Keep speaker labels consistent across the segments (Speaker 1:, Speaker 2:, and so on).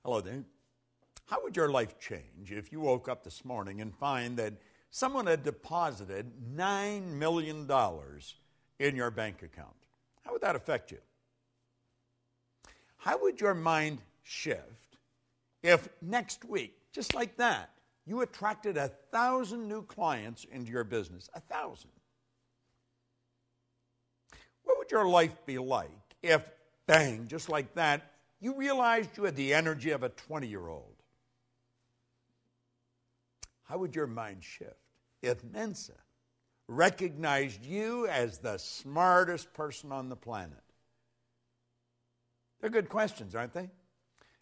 Speaker 1: Hello there. How would your life change if you woke up this morning and find that someone had deposited $9 million in your bank account? How would that affect you? How would your mind shift if next week, just like that, you attracted 1,000 new clients into your business? 1,000. What would your life be like if, bang, just like that, you realized you had the energy of a 20-year-old? How would your mind shift if Mensa recognized you as the smartest person on the planet? They're good questions, aren't they?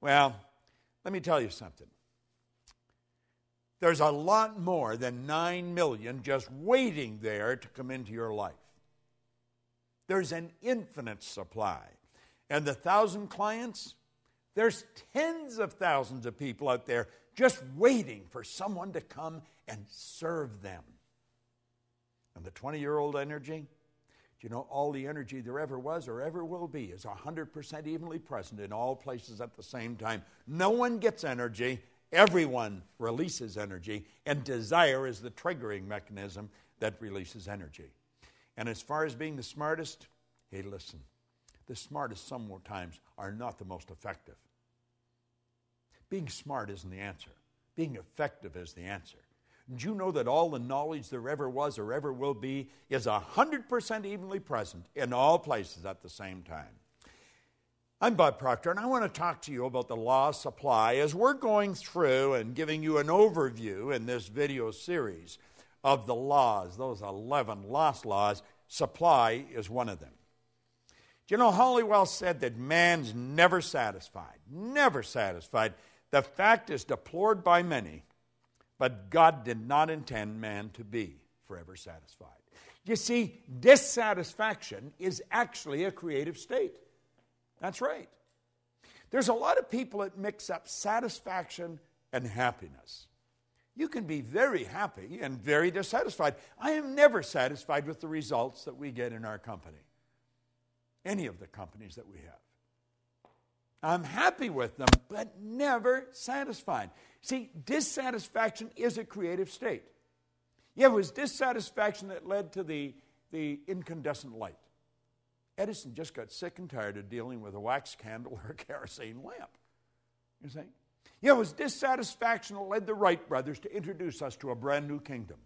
Speaker 1: Well, let me tell you something. There's a lot more than 9 million just waiting there to come into your life. There's an infinite supply. And the 1,000 clients, there's tens of thousands of people out there just waiting for someone to come and serve them. And the 20-year-old energy, do you know all the energy there ever was or ever will be is 100% evenly present in all places at the same time. No one gets energy. Everyone releases energy. And desire is the triggering mechanism that releases energy. And as far as being the smartest, hey, listen. The smartest sometimes are not the most effective. Being smart isn't the answer. Being effective is the answer. Did you know that all the knowledge there ever was or ever will be is 100% evenly present in all places at the same time? I'm Bob Proctor, and I want to talk to you about the law of supply as we're going through and giving you an overview in this video series of the laws, those 11 lost laws. Supply is one of them. You know, Halliwell said that man's never satisfied. Never satisfied. The fact is deplored by many, but God did not intend man to be forever satisfied. You see, dissatisfaction is actually a creative state. That's right. There's a lot of people that mix up satisfaction and happiness. You can be very happy and very dissatisfied. I am never satisfied with the results that we get in our company. Any of the companies that we have. I'm happy with them, but never satisfied. See, dissatisfaction is a creative state. Yeah, it was dissatisfaction that led to the incandescent light. Edison just got sick and tired of dealing with a wax candle or a kerosene lamp. You see? Yeah, it was dissatisfaction that led the Wright brothers to introduce us to a brand new kingdom.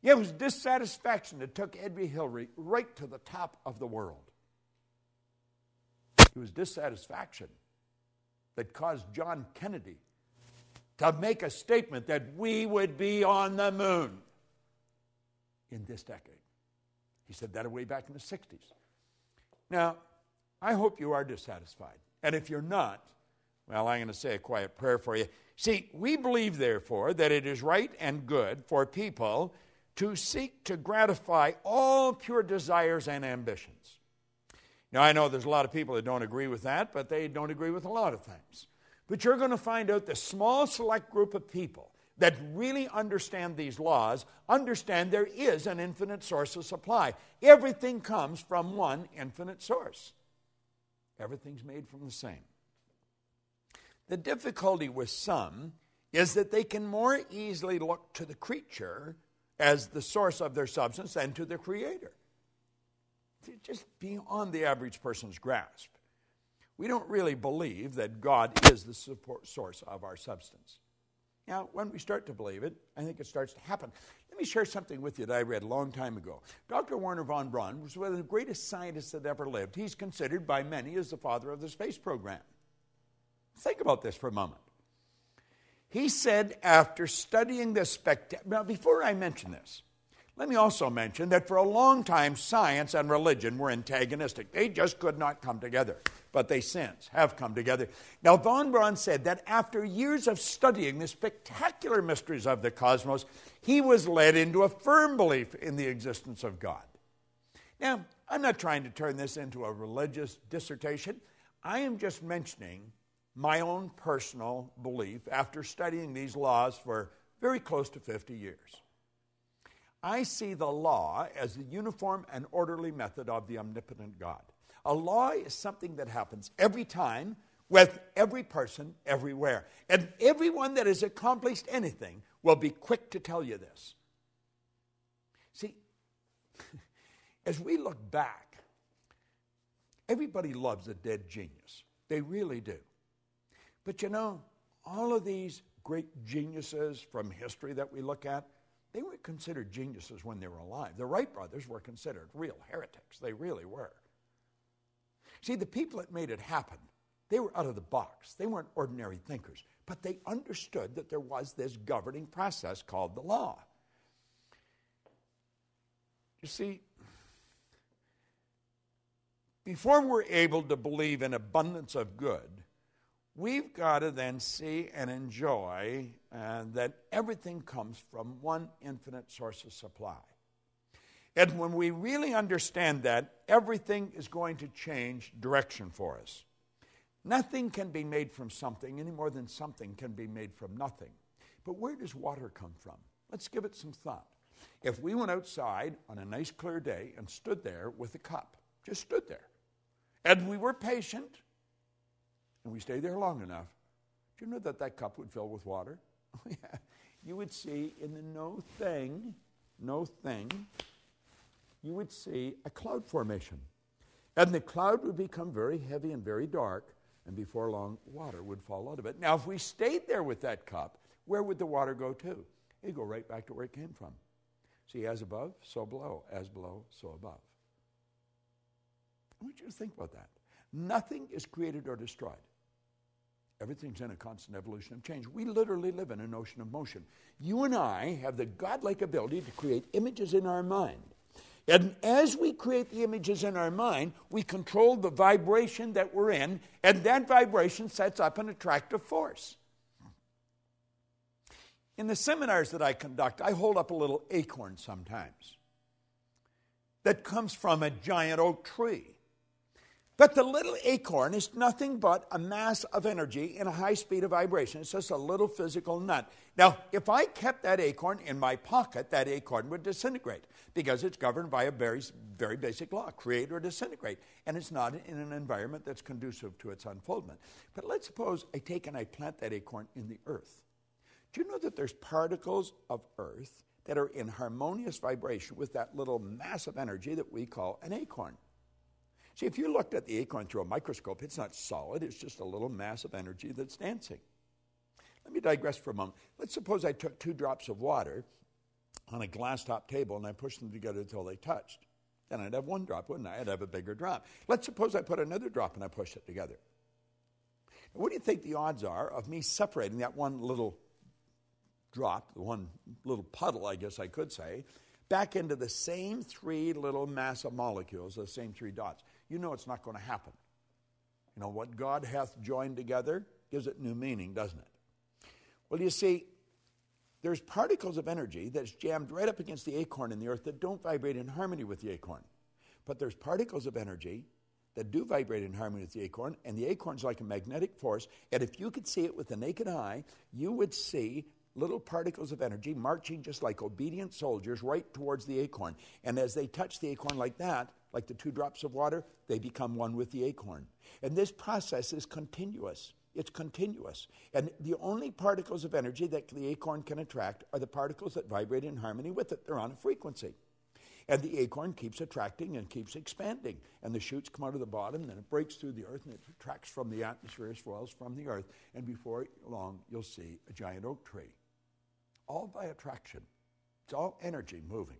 Speaker 1: Yeah, it was dissatisfaction that took Edwy Hillary right to the top of the world. It was dissatisfaction that caused John Kennedy to make a statement that we would be on the moon in this decade. He said that way back in the 60s. Now, I hope you are dissatisfied. And if you're not, well, I'm going to say a quiet prayer for you. See, we believe, therefore, that it is right and good for people to seek to gratify all pure desires and ambitions. Now, I know there's a lot of people that don't agree with that, but they don't agree with a lot of things. But you're going to find out the small select group of people that really understand these laws, understand there is an infinite source of supply. Everything comes from one infinite source. Everything's made from the same. The difficulty with some is that they can more easily look to the creature as the source of their substance than to the Creator. Just beyond the average person's grasp. We don't really believe that God is the source of our substance. Now, when we start to believe it, I think it starts to happen. Let me share something with you that I read a long time ago. Dr. Wernher von Braun was one of the greatest scientists that ever lived. He's considered by many as the father of the space program. Think about this for a moment. He said after studying this now before I mention this, let me also mention that for a long time, science and religion were antagonistic. They just could not come together. But they since have come together. Now, von Braun said that after years of studying the spectacular mysteries of the cosmos, he was led into a firm belief in the existence of God. Now, I'm not trying to turn this into a religious dissertation. I am just mentioning my own personal belief after studying these laws for very close to 50 years. I see the law as the uniform and orderly method of the omnipotent God. A law is something that happens every time with every person everywhere. And everyone that has accomplished anything will be quick to tell you this. See, as we look back, everybody loves a dead genius. They really do. But you know, all of these great geniuses from history that we look at, they weren't considered geniuses when they were alive. The Wright brothers were considered real heretics. They really were. See, the people that made it happen, they were out of the box. They weren't ordinary thinkers. But they understood that there was this governing process called the law. You see, before we're able to believe in abundance of good, we've got to then see and enjoy that everything comes from one infinite source of supply. And when we really understand that, everything is going to change direction for us. Nothing can be made from something any more than something can be made from nothing. But where does water come from? Let's give it some thought. If we went outside on a nice clear day and stood there with a cup, just stood there, and we were patient, and we stayed there long enough, do you know that that cup would fill with water? Yeah. You would see in the no thing, you would see a cloud formation. And the cloud would become very heavy and very dark, and before long, water would fall out of it. Now, if we stayed there with that cup, where would the water go to? It'd go right back to where it came from. See, as above, so below. As below, so above. I want you to think about that. Nothing is created or destroyed. Everything's in a constant evolution of change. We literally live in an ocean of motion. You and I have the godlike ability to create images in our mind. And as we create the images in our mind, we control the vibration that we're in, and that vibration sets up an attractive force. In the seminars that I conduct, I hold up a little acorn sometimes that comes from a giant oak tree. But the little acorn is nothing but a mass of energy in a high speed of vibration. It's just a little physical nut. Now, if I kept that acorn in my pocket, that acorn would disintegrate because it's governed by a very, very basic law, create or disintegrate. And it's not in an environment that's conducive to its unfoldment. But let's suppose I take and I plant that acorn in the earth. Do you know that there's particles of earth that are in harmonious vibration with that little mass of energy that we call an acorn? See, if you looked at the acorn through a microscope, it's not solid. It's just a little mass of energy that's dancing. Let me digress for a moment. Let's suppose I took 2 drops of water on a glass-top table and I pushed them together until they touched. Then I'd have 1 drop, wouldn't I? I'd have a bigger drop. Let's suppose I put another drop and I pushed it together. Now, what do you think the odds are of me separating that one little drop, the one little puddle, I guess I could say, back into the same 3 little mass of molecules, the same 3 dots? You know it's not going to happen. You know, what God hath joined together gives it new meaning, doesn't it? Well, you see, there's particles of energy that's jammed right up against the acorn in the earth that don't vibrate in harmony with the acorn. But there's particles of energy that do vibrate in harmony with the acorn, and the acorn's like a magnetic force, and if you could see it with the naked eye, you would see little particles of energy marching just like obedient soldiers right towards the acorn. And as they touch the acorn like that, like the 2 drops of water, they become one with the acorn. And this process is continuous. It's continuous. And the only particles of energy that the acorn can attract are the particles that vibrate in harmony with it. They're on a frequency. And the acorn keeps attracting and keeps expanding. And the shoots come out of the bottom, and then it breaks through the earth, and it attracts from the atmosphere as well as from the earth. And before long, you'll see a giant oak tree. All by attraction. It's all energy moving.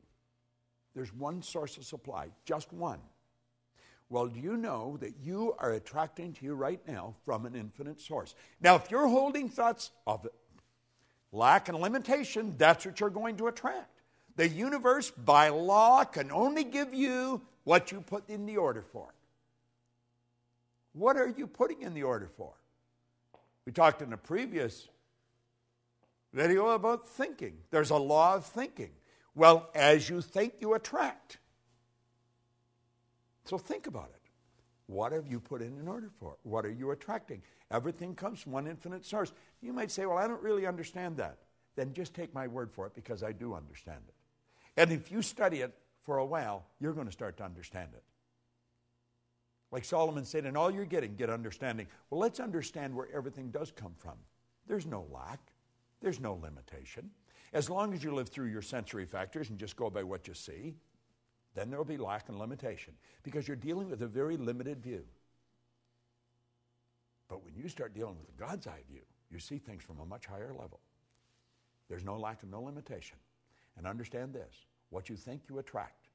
Speaker 1: There's one source of supply, just one. Well, do you know that you are attracting to you right now from an infinite source? Now, if you're holding thoughts of lack and limitation, that's what you're going to attract. The universe, by law, can only give you what you put in the order for. What are you putting in the order for? We talked in a previous video about thinking. There's a law of thinking. Well, as you think, you attract. So think about it. What have you put in order for? What are you attracting? Everything comes from one infinite source. You might say, well, I don't really understand that. Then just take my word for it, because I do understand it. And if you study it for a while, you're going to start to understand it. Like Solomon said, in all you're getting, get understanding. Well, let's understand where everything does come from. There's no lack. There's no limitation. As long as you live through your sensory factors and just go by what you see, then there will be lack and limitation because you're dealing with a very limited view. But when you start dealing with God's eye view, you see things from a much higher level. There's no lack and no limitation. And understand this, what you think you attract,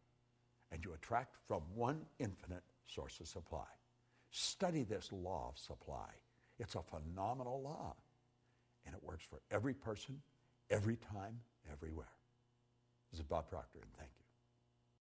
Speaker 1: and you attract from one infinite source of supply. Study this law of supply. It's a phenomenal law, and it works for every person, every time, everywhere. This is Bob Proctor, and thank you.